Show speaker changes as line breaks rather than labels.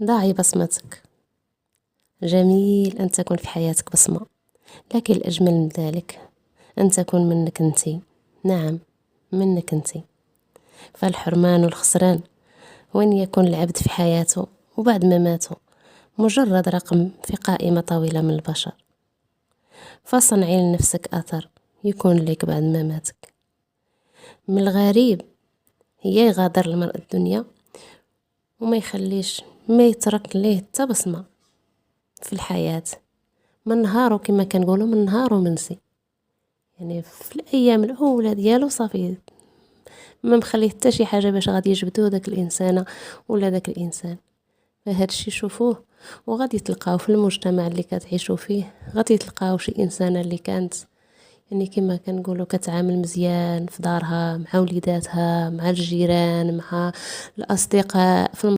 ضعي بصمتك. جميل أن تكون في حياتك بصمة، لكن الأجمل من ذلك أن تكون منك أنتِ. نعم، منك أنتِ. فالحرمان والخسران هو أن يكون العبد في حياته وبعد ما ماتوا مجرد رقم في قائمة طويلة من البشر. فصنعي لنفسك أثر يكون لك بعد ما ماتك. من الغريب هي يغادر المرء الدنيا وما يخليش، ما يترك ليه حتى بصمة في الحياة. من نهارو كما كنقولوا، من نهارو منسي، يعني في الأيام الأولى ديالو صافي ما مخليه حتى شي حاجة باش غادي يجبدو داك الإنسانة ولا داك الإنسان. فهاد الشي شوفوه وغادي تلقاو في المجتمع اللي كتعيشوا فيه، غادي تلقاو شي إنسانة اللي كانت يعني كما كنقولوا كتعامل مزيان في دارها مع وليداتها مع الجيران مع الأصدقاء في